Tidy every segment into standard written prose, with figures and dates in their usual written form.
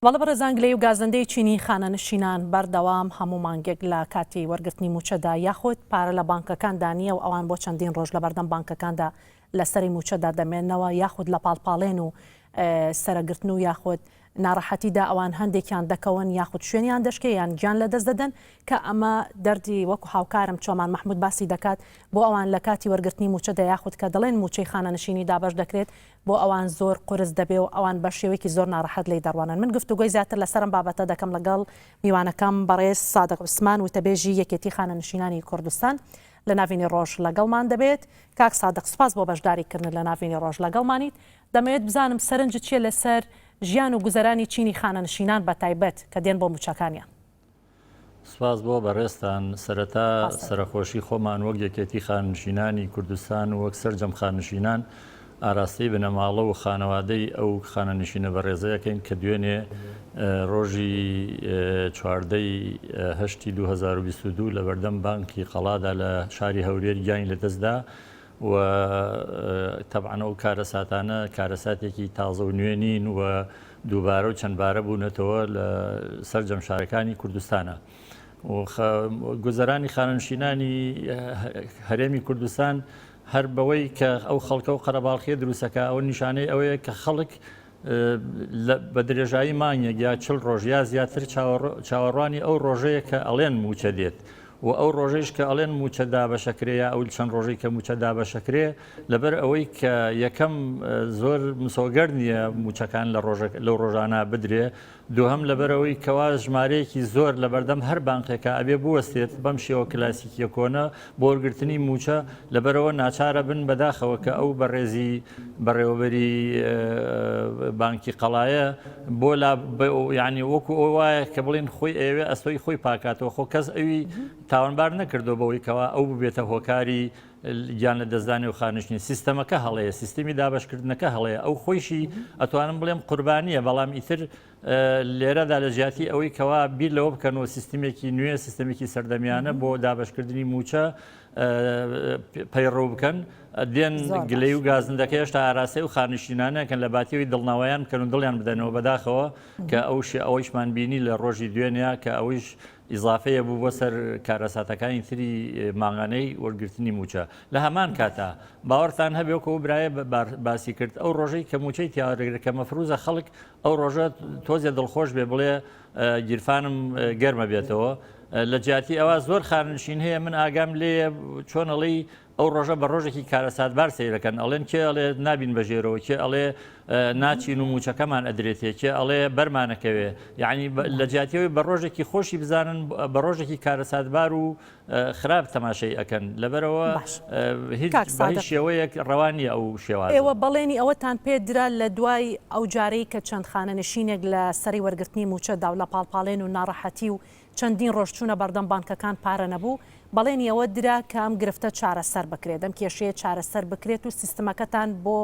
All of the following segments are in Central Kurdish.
بەڵە بەڕێزانگلەی و گازەندەی چینی خانەنشینان بەردەوام هەموو مانگێک لە کاتی وەرگرتنی موچەدا یاخود پارە لە بانکەکاندا نییە و ئەوان بۆ چەندین ڕۆژ لە بەردەم بانکەکاندا لەسەری موچەدا دەمێننەوە یاخود لە پاڵپاڵێن و سەرەگرتن و یاخود ناڕەحەتیدا ئەوان هەندێکیان دەکەون یاخود شوێنیان دەشکەیان گیان لە دەست دەدەن کە ئەمە دەردی وەکو هاوکارم چۆمان محمود باسی دەکات بۆ ئەوان لە کاتی وەرگرتنی موچەدا یاخود کە دەڵێن موچەی خانەنشینی دابەش دەکرێت بۆ ئەوان زۆر قرس دەبێ و ئەوان بە شێوەیەکی زۆر ناڕەحەت لی دەڕوانن. من گفتوگۆی زیاتر لەسەرم بابەتە دەکەم لەگەڵ میوانەکەم بەڕێز سادق عوسمان وتەبێژی یەکێتی خانەنشینانی کوردستان لە ناوینی ڕۆژ لەگەڵمان دەبێت. کاک سادق سپاس بۆ بەشداریکردن لە ناوینی ڕۆژ لەگەڵمانیت. دەمەوێت بزانم سەرنجت چیە لەسەر ژیان و گوزەرانی چینی خانەنشینان بە تایبەت کە دێن بۆ موچەکانیان. سپاس بۆ بەڕێستان. سەرەتا سەرخۆشی خۆمان وەک یەکێتی خانشینانی کوردستان و وەک سەرجەم خانشینان ئاراستی بنەماڵە و خانەوادەی ئەو خانەنشینە بەڕێزەیەکەین کە دوێنێ ڕۆژی چواردەی هەشتی 2022 لە بەردەم بانکی قەڵادا لە شاری هەورێر گیانی لەدەستدا و تەبعەن ئەو کارەساتانە کارەساتێکی تازە و نوێنین و دووبارە و چەندبارە بوونەتەوە لە سەرجەم شارەکانی کوردستانە. گوزەرانی خانەنشینانی هەرێمی کوردستان هەر بەوەی کە ئەو خەڵکە و قەرەباڵخیە دروستەکە ئەو نیشانەی ئەوەیە کە خەڵک بە درێژایی مانگێک یا 40 ڕۆژ یا زیاتر چاوەڕوانی ئەو ڕۆژەیە کە ئەڵێن موچە دێت و ئەو ڕۆژەیش کە ئەڵێن موچەدا بەشەکرێ یا ئەو چەند ڕۆژەی کە موچەدا بەشەکرێ لەبەر ئەوەی کە یەکەم زۆر مسۆگەر نییە موچەکان لەو ڕۆژانە بدرێ، دووهەم لەبەرەوەی کەوا ژمارەیەکی زۆر لە بەردەم هەر بانقێکە ئەبێ بوەستێت بەم شێوە کلاسیکیە کۆنە بۆ وەرگرتنی موچە، لەبەرەوە ناچارە بن بەداخەوە کە ئەو بەڕێزی بەڕێوەبەری بانکی قەڵایە بۆ یعنی وەکو ئەو وایە کە بڵێن خۆی ئێوێ ئەستۆی خۆی پاکاتەوە، خۆ کەس ئەوی تاوانبار نەکردو بەوەی کەوا ئەو ببێتە هۆکاری گیان لە دەستدانی و خانشتنی سیستەمەکە هەڵەیە، سیستمی دابشکردنەکە هەڵەیە، ئەو خۆیشی ئەتوانم بڵێم قوربانیە، بەڵام ئیتر لێرەدا لە جیاتی ئەوەی کەوا بیر لەوە بکەنەوە سیستمێکی نوێ سیستمێکی سەردەمیانە بۆ دابشکردنی موچە پەیڕەو بکەن دێن گلەی و گازندەکە هێشتا ئاراسی و خانشینانەکەن لە باتیەوەی دڵناوەیان بکەن و دڵیان بدەنەوە بەداخەوە کە ئەوەیشمان بینی لە ڕۆژی دوێنێ کە ئەویش ئیزافەیە بوو بۆ سەر کارەساتەکانی تری ماغانەی وەرگرتنی موچە. لە هەمان کاتا باوەڕتان هەبێکەوە برایە باسی کرد ئەو ڕۆژەی کە موچەی تیاوەرەگرەکە مەفروزە خەڵک ئەو ڕۆژە تۆزیە دڵخۆش بێ بڵێ گیرفانم گەرمە بێتەوە. لە جیاتی ئەوە زۆر خانشین هەیە من ئاگام لێ چۆنەڵی ئەو ڕۆژە بە ڕۆژێکی کارەساتبار سیرەکەن ئەڵێن کێ ئەڵێ نابین بەژێرەوە، کێ ئەڵێ ناچین و موچەکەمان ئەدرێتێ، کێ ئەڵێ بەرمانەکەوێ، یعنی لە جیاتیەوەی بە ڕۆژێکی خۆشی بزانن بە ڕۆژێکی کارەساتبار و خراپ تەماشای ئەەکەن، لەبەرەوە هیچ شێوەیەک ڕەوانی ئەو شێوازە. ئێوە بەڵێنی ئەوەتان پێدرا لە دوای ئەو جارەی کە چەند خانەنشینێک لە سەری وەرگرتنی موچەدا و لە پاڵپاڵێن و ناڕەحەتی و چەندین ڕۆژچوونە بەردەم بانکەکان پارە نەبوو، بەڵێنی ئەوە درا کە ئەم گرفتە چارەسەر بکرێت، ئەم کێشەیە چارەسەر بکرێت و سیستمەکەتان بۆ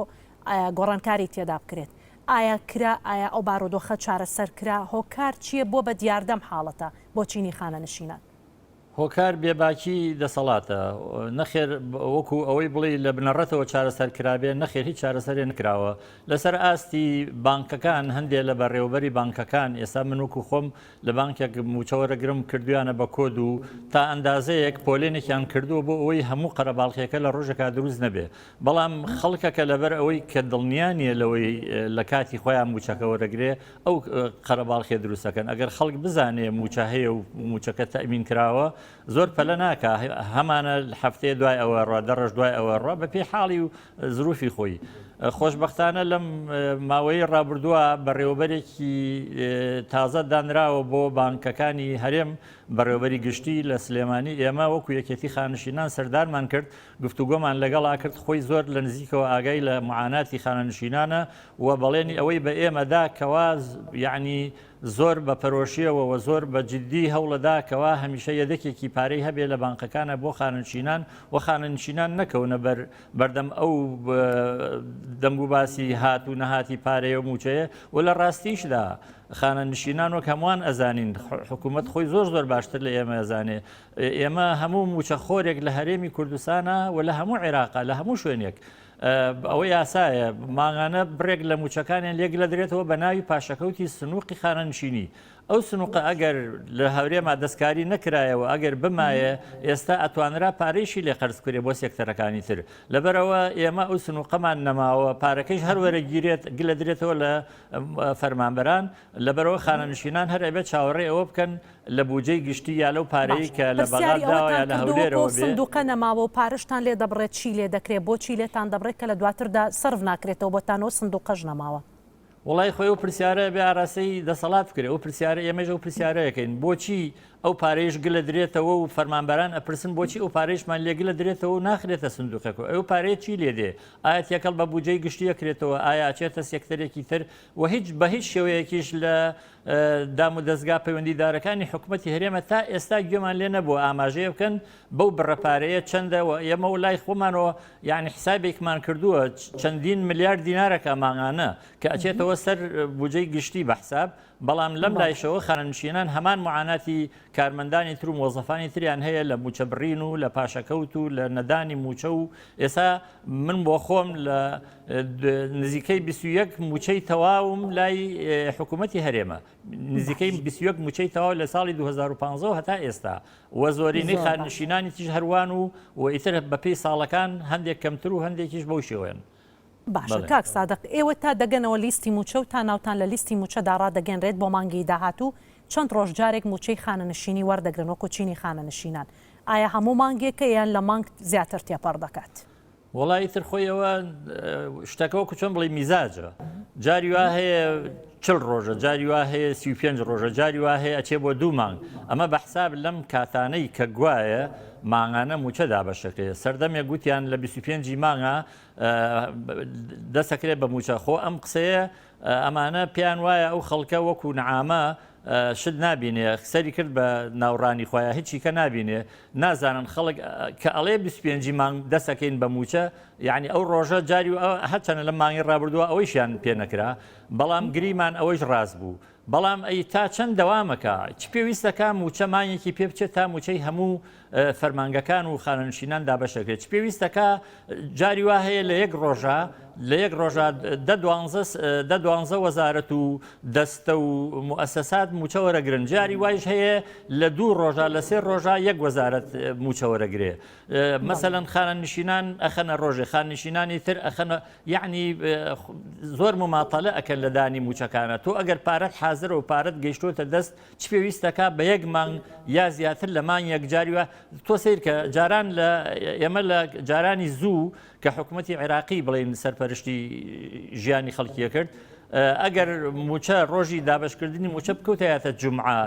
گۆڕانکاری تێدا بکرێت. ئایا کرا ئایا ئەو بارودۆخە چارەسەر کرا؟ هۆکار چییە بۆ بە دیاردەم حاڵەتە بۆ چینی خانەنشینان؟ هۆکار بێباکی دەسەڵاتە، نەخێر وەکو ئەوەی بڵێ لە بنەڕەتەوە چارەسەر کرابێ، نەخێر هیچ چارەسەرێ نکراوە. لەسەر ئاستی بانکەکان هەندێک لە بەڕێوەبەری بانکەکان ئێستا من وەکو خۆم لە بانکێک موچەوەرەگرم کردویانە بە کۆد و تا ئەندازەیەک پۆلێنێکیان کردووە بۆ ئەوەی هەموو قەرەباڵخیەکە لە ڕۆژێکا دروست نەبێ، بەڵام خەڵکەکە لەبەر ئەوەی کە دڵنیانیە لەوەی لە کاتی خۆیان موچەکە وەرەگرێ ئەو قەرەباڵخیە دروستەکەن. ئەگەر خەڵک بزانێ موچە هەیە و موچەکە تەئمین کراوە زۆر پەلە ناکە، هەمانە هەفتەیە دوای ئەوە ڕوا دەڕۆژ دوای ئەوە ڕوا بە پێی حاڵی و زروفی خۆی. خۆشبەختانە لەم ماوەی ڕابردووە بەڕێوەبەرێکی تازە دانراوە بۆ بانکەکانی هەرێم، بەڕێوەبەری گشتی لە سلێمانی ئێمە وەکو یەکێتی خانشینان سەردارمان کرد، گفتوگۆمان لەگەڵا کرد، خۆی زۆر لە نزیکەوە ئاگای لە معاناتی خانەنشینانە و بەڵێنی ئەوەی بە ئێمەدا کەوا یعنی زۆر بە پەرۆشیەوە و زۆر بە جددی هەوڵەدا کەوا هەمیشە یەدەکێکی پارەی هەبێ لە بانکەکانە بۆ خانەنشینان و خانەنشینان نەکەونە بەردەم ئەو دەنگ و باسی هات و نەهاتی پارەیە و موچەیە و لە ڕاستیشدا خانەنشینان وەک هەمووان ئەزانین، حکوومەت خۆی زۆر باشتر لە ئێمە ئەزانێ، ئێمە هەموو موچەخۆرێک لە هەرێمی کوردستانە و لە هەموو عێراقا لە هەموو شوێنێک ئەوەی یاسایە ماغانە بڕێک لە موچەکانیان لێک لە درێتەوە بە ناوی پاشەکەوتی سنووقی خانەنشینی. ئەو سنووقە ئەگەر لە هەورێما دەستکاری نەکرایەوە ئەگەر بمایە ئێستا ئەتوانرا پارەیشی لێ قەرزکورێ بۆ سێکتەرەکانی تر لەبەرەوە ئێمە ئەو سنووقەمان نەماوە پارەکەیش هەروەرە گیرێت گلە درێتەوە لە فەرمانبەران لەبەرەوە خانەنشینان هەر ئەبێت چاوەڕێ ئەوە بکەن لە بودجەی گشتی یا لەو پارەی کە لە بەغاداوە یا لە هەولێرەوە بێ سندوقە نەماوە و پارەشتان لێ دەبڕێت چی لێ دەکرێت بۆچی لێتان دەبڕێت کە لە دواتردا سەرف ناکرێتەوە بۆتانەوە سندوقەش نەماوە. وڵای خۆی و پرسیارە بێ ئاراستەی دەسەڵات بکرێت ئەو پرسیارە ئێمەش ئەو پرسیارەیەکەین بۆچی ئەو پارەیش گلە درێتەوە و فەرمانبەران ئەپرسن بۆچی ئەو پارەیشمان لێ گلە درێتەوە و ناخرێتە سندوقەکە ئەو پارەیە چی لێ دێ ئایا تێکەڵ بە بودجەی گشتی ئەکرێتەوە ئایا چێتە سێکتەرێکی تر و هیچ بە هیچ شێوەیەکیش لە دام و دەستگا پەیوەندیدارەکانی حکوومەتی هەرێمە تا ئێستا گوێمان لێ نەبووە ئاماژەیە بکەن بەو بڕەپارەیە چەندەوە ئێمە و لای خۆمانەوە یعنی حسابێکمان کردووە چەندین ملیارد دینارەکە ماغانە کە ئەچێتەوە سەر بودجەی گشتی بە حساب بەڵام لەم لایشەوە خانەنشینان هەمان معاناتی کارمەندانی تر و مۆزەفانی تریان هەیە لە موچەبڕین و لە پاشەکەوت و لە نەدانی موچە و ئێستا من بۆ خۆم لە نزیکەی 21 موچەی تەواوم لای حکوومەتی هەرێمە نزیکەی 21 موچەی تەواو لە ساڵی 2015 هەتا ئێستا وە زۆرینەی خانەنشینانی تیژ هەروان و ئیتر بەپێی ساڵەکان هەندێک کەمتر و هەندێکیش بەو شێوەیەن. باشە کاک سادق ئێوە تا دەگەنەوە لیستی موچە و تا ناوتان لە لیستی موچەدا ڕادەگەنرێت بۆ مانگی داهاتوو چەند ڕۆژ جارێک موچەی خانەنشینی وەردەگرن وەکو چینی خانەنشینان ئایا هەموو مانگێکە یان لە مانگ زیاتر تێپەڕ دەکات؟ وڵی تر خۆیەوە شتەکەوەکو چۆن بڵێ میزاجە جاری وا هەیە 40 ڕۆژە جاری وا هەیە 35 ڕۆژە جاری وا هەیە ئەچێ بۆ 2 مانگ ئەمە بە حساب لەم کاتانەی کە گوایە ماغانە موچە دابەشەکرێت سەردەمێک گوتیان لە 25 مانگە دەسەکرێت بە موچە خۆ ئەم قسەیە ئەمانە پیان وایە ئەو خەڵکە وەکو نەعامە شت نابینێ سەری کرد بە ناوڕانی خۆیان هیچی کە نابینێ نازانن خەڵک کە ئەڵێ 25 مانگ دەسەکەین بە موچە یعنی ئەو ڕۆژە جاری و هەرچەنە لە مانگی ڕابردووە ئەوەیشیان پێ نەکرا بەڵام گریمان ئەوەش ڕاست بوو بەڵام ئەی تا چەند دەوامەکە چ پێویستەکە موچە مانگێکی پێ بچێت تا موچەی هەموو فەرمانگەکان و خانەنشینان دابەشەکرێت چ پێویستەکە جاری وا هەیە لە یەک ڕۆژە لە یەک ڕۆژە 12 وەزارەت و دەستە و موسسات موچە وەرەگرن جاری وایش هەیە لە 2 ڕۆژە لە 3 ڕۆژە یەک وەزارەت موچە وەرەگرێ مەسەلەن خانەنشینان ئەخەنە ڕۆژێ خاننشینانی تر ئەخەنە یعنی زۆر مماتەلە ئەکەن لە دانی موچەکانە تۆ ئەگەر پارەت حازرە و پارەت گەیشتۆتە دەست چ پێویستەکە بە یەک مانگ یا زیاتر لە مانگ یەک جاری وە تۆ سیر کە جاران لە ئێمە لە جارانی زوو کە حکوومەتی عێراقی بڵێن سەرپەرشتی ژیانی خەڵکیە کرد ئەگەر موچە ڕۆژی دابشکردنی موچە بکەوتایەتە جومعە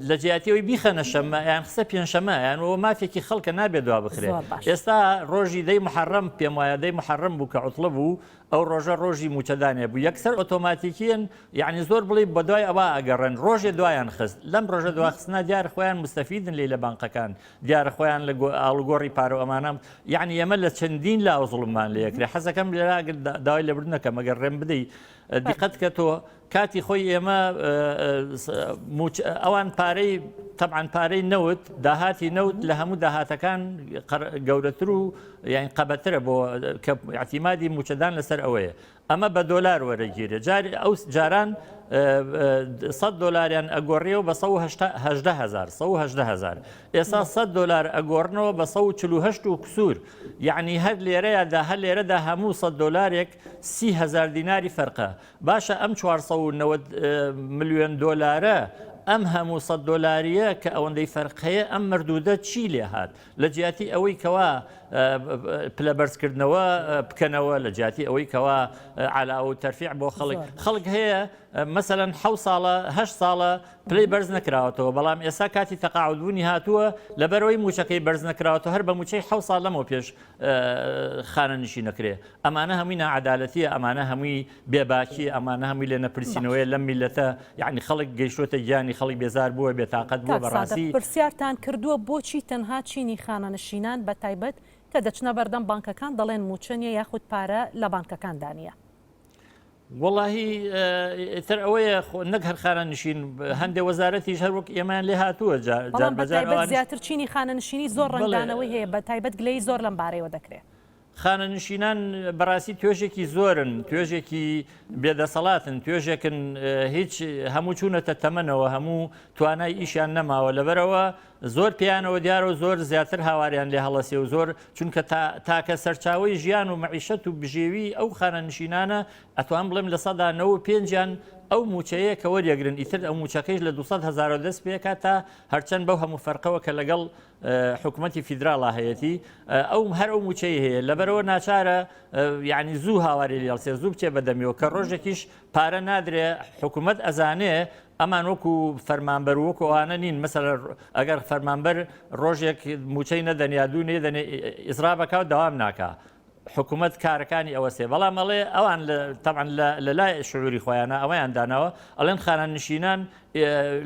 لە جیاتیەوەی بیخەنە شەمە یان قسە پێنجشەمە یانەوە مافێکی خەڵکە نابێت دوا بخرێت ئێستا ڕۆژی دەی محەڕەم پێم وایە دەی محەڕەم بوو کە عوتڵە بوو ئەو ڕۆژە ڕۆژی موچەدانێ بوو یەکسەر ئۆتۆماتیکیان یعنی زۆر بڵێ بە دوای ئەوە ئەگەڕێن ڕۆژێ دوایان خست لەم ڕۆژە دواخستنا دیارە خۆیان مستەفیدن لێ لە بانقەکان دیارە خۆیان لە ئاڵگۆڕی پارە ئەمانە یعنی ئێمە لە چەندین لاو زوڵممان لە یەکرێ حەزەکەم لێرا داوای لەبردنەکە مەگەر ڕێم بدەیت دیقەت کە تۆ کاتی خۆی ئێمە ئەوان پارەی طبعاً پارەی نەوت داهاتی نەوت لە هەموو داهاتەکان گەورەتر و یعنی قەبەترە بۆ کە اعتیمادی موچەدان لەسەر ئەوەیە ئەمە بە دۆلار وەرەگیرە ئەو جاران 100 دلاریان ئەگۆڕێەوە بە 180,000 ئێستا 100 دلار ئەگۆڕنەوە بە 148 و کسور یعنی هەر لێرەیەدا هەر لێرەدا هەموو 100 دلارێک 30,000 دیناری فەرقە باشە ئەم 490 ملیۆن دلارە ئەم هەموو 100 دلاریە کە ئەوەندەی فەرقەیە ئەم مردودە چی لێ هات لە جیاتی ئەوەی کەوا پلە بەرزکردنەوە بکەنەوە لە جیاتی ئەوەی کەوا علاوە و تەرفیع بۆ خەڵک هەیە مەسەلەن 8 ساڵە پلەی بەرز نەکراوەتەوە بەڵام ئێستا کاتی تەقاعودبوونی هاتووە لەبەرەوەی موچەکەی بەرز نەکراوەتەوە هەر بە موچەی 7 ساڵ لەمەوە پێش خانەنشی نەکرێ ئەمانە هەمووی نەعەدالەتیە ئەمانە هەمووی بێباکی ئەمانە هەمووی لێ نەپرسینەوەی لەم میلەتە یعنی خەڵک گەیشتۆتە گیانی خەڵک بێزار بووە بێتاقەت بووە بەڕاستی پرسیارتان کردووە بۆچی تەنها چینی خانەنشینان بە تایبەت کە دەچنە بەردەم بانکەکان دەڵێن موچەنیە یاخود پارە لە بانکەکان دانیە واللهی تر ئەوەیە نەک هەر خانەنشین هەندێک وەزارەتیش هەر وەک ئێمان لێ هاتووە زیاتر چینی خانەنشینی زۆر ڕنگدانەوەی هەیە بە تایبەت گلەی زۆر لەم بارەیەوە دەکرێت خانەنشینان بەڕاستی توێژێکی زۆرن، توێژێکی بێدەسەڵاتن، توێژێکن هیچ هەموو چوونەتە تەمەنەوە، هەموو توانای ئیشیان نەماوە، لەبەرەوە زۆر پیانەوە دیارە و زۆر زیاتر هاواریان لێ هەڵەسێ و زۆر چونکە تاکە سەرچاوی ژیان و مەعیشەت و بژێوی ئەو خانەنشینانە ئەتوان بڵێم لە 95 ئەو موچەیە کە وەریەگرن، ئیتر ئەو موچەکەیش لە 200,000 دەست پێکات تا هەرچەند بەو هەموو فەرقەوە کە لەگەڵ حکوومەتی فیدراڵا هەیەتی ئەو هەر ئەو موچەی هەیە، لەبەرەوە ناچارە یعنی زوو هاواری لێڵسێ زوو بچێ بەدەمیەوە کە ڕۆژێکیش پارە نادرێ، حکوومەت ئەزانێ ئەمان وەکو فەرمانبەر وەکو ئەوانە نین، مەسەلەن ئەگەر فەرمانبەر ڕۆژێک موچەی نەدەنیا دوو نێدەنێ ئیزرا بەکە و دەوام ناکا. حکوومەت کارەکانی ئەوە سێ بەڵام ئەڵێ ئەوان تەبعاً لە لای شعوری خۆیانە ئەوەیان داناوە ئەڵێن خانەنشینان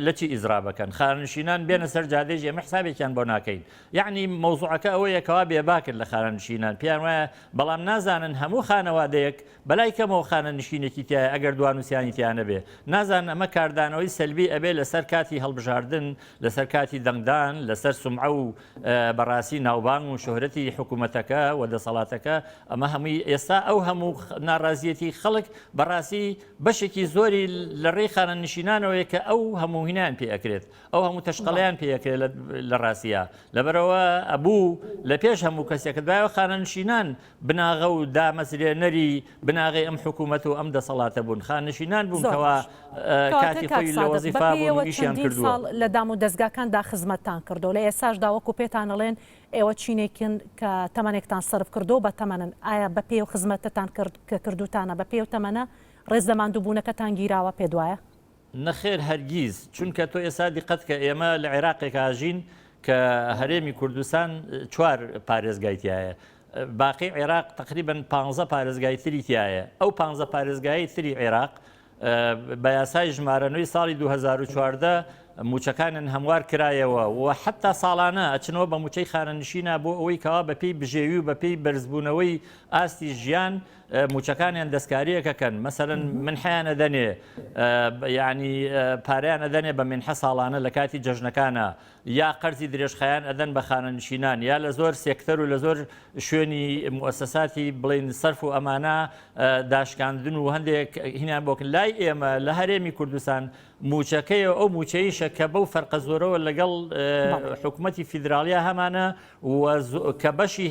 لە چی ئیزرا بکەن، خانەنشینان بێنە سەر جادەی ئێمە حسابێکیان بۆ ناکەین. یعنی مەوزوعەکە ئەوەیە کەوا بێباکرد لە خانەنشینان، پیان وایە بەڵام نازانن هەموو خانەوادەیەک بەلای کەمەوە خانەنشینێکی تایە ئەگەر دوانوسیانی تیانە بێ، نازان ئەمە کاردانەوەی سەلبی ئەبێ لەسەر کاتی هەڵبژاردن، لەسەر کاتی دەنگدان، لەسەر سومعە و بەڕاستی ناوبانگ و شۆهرەتی حکوومەتەکە و دەسەڵاتەکە. ئەمە هەمووی ئێستا ئەو هەموو ناڕازیەتی خەڵک بەڕاستی بەشێکی زۆری لە ڕێی خانەنشینانەوەیە کە ئەو هەموو هینیان پێ ئەکرێت، ئەو هەموو تەشقەڵیان پێ ئەکرێت لە ڕاستیە. لەبەرەوە ئەبوو لە پێش هەموو کەسێکە دوایەوە خانەنشینان بناغە و دامەزرێنەری بناغی ئەم حکوومەت و ئەم دەسەڵاتە بوون، خانەنشینان بوون کەوا کاتی خۆی لە وەزیفا بوون و ئیشیان کردووە. ساڵ لە دام و دەستگاکاندا خزمەتتان کردو، لە ئێساشدا وەکو پێتان ئەڵێن ئێوە چینێکن کە تەمەنێکتان سرف کردو بە تەمەنن، ئایا بە پێ و خزمەتتان کە کردوتانە بە پێ و تەمەنە ڕێزدەماندووبوونەکەتان گیراوە پێ دوایە؟ نەخێر هەرگیز، چونکە تۆ ئێستا دیقەت کە ئێمە لە عێراقێک ئاژین کە هەرێمی کوردستان 4 پارێزگای تایە، باقی عێراق تقریبا 15 پارێزگای تری تایە. ئەو 15 پارێزگای تری عێراق بە یاسای ژمارەنەوەی ساڵی 2014 موچەکانن هەموار کرایەوە و حتا ساڵانە ئەچنەوە بە موچەی خانەنشینە بۆ ئەوەی کەوا بەپێی بژێوی و بەپێی بەرزبوونەوەی ئاستی ژیان موچەکانیان دەستکاریەکەکەن. مەسەرەن منحیانە دەنێ، یعنی پارەیانە دەنێ بە منحە ساڵانە لە کاتی جەژنەکانە، یا قەرزی درێژخایان ئەدەن بە خانەنشینان، یا لە زۆر سێکتەر و لە زۆر شوێنی مؤسساتی بڵین سەرف و ئەمانە داشکاندن و هەندێک هینیان بۆکن. لای ئێمە لە هەرێمی کوردستان موچەکەی ئەو موچەیشە کە بەو فەرقە زۆرەوە لەگەڵ حکوومەتی فیدراالیا هەمانە کە بەشی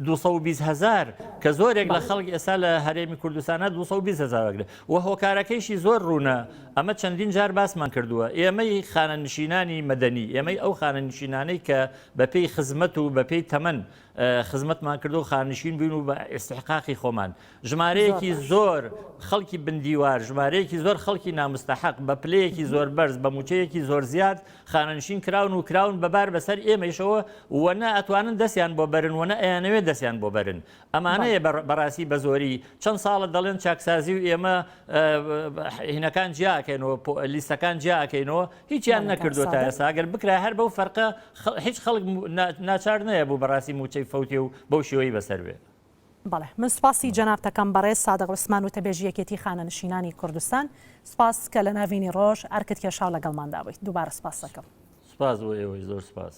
220,000 کە زۆرێک لە خەڵک ئێستا لە هەرێمی کوردستانە 220,000 و هۆکارەکەیشی زۆر ڕوونە. ئەمە چەندین جار باسمان کردووە، ئێمەی خانەنشینانی مەدەنی، ئێمەی ئەو خانەنشینانەی کە بەپێی خزمەت و بەپێی تەمەن خزمەتمان کردو خانشین بووین و بە ئێستحقاقی خۆمان. ژمارەیەکی زۆر خەڵکی بندیوار، ژمارەیەکی زۆر خەڵکی نامستەحق بە پلەیەکی زۆر بەرز بە موچەیەکی زۆر زیاد خانەنشین کراون و کراون بەبار بەسەر ئێمەیشەوە وەنە ئەتوانن دەستیان بۆ بەرن وەنە ئەیانەوێت دەستیان بۆ بەرن. ئەمانەیە بەڕاستی بە زۆری چەند ساڵە دەڵێن چاکسازی و ئێمە هینەکان جیاکەینەوە، لیستەکان جیاکەینەوە، هیچیان نەکردو تا ئێستا. ئەگەر بکرا هەر بەو فەرقە هیچ خەڵک ناچار نەیە بوو بەڕاستی موچەی فەوتی و بەو شێوەی بەسەر بێ. بەڵێ، من سپاسی جەنابتەکەم بەڕێز سادق عوسمان و تەبێژی یەکێتی خانەنشینانی کوردستان. سپاس کە لە ناوینی ڕۆژ ئەرکت کێشاو لەگەڵماندا بوویت. دووبارە سپاس دەکەم. سپاس بۆ ئێوەی، زۆر سپاس.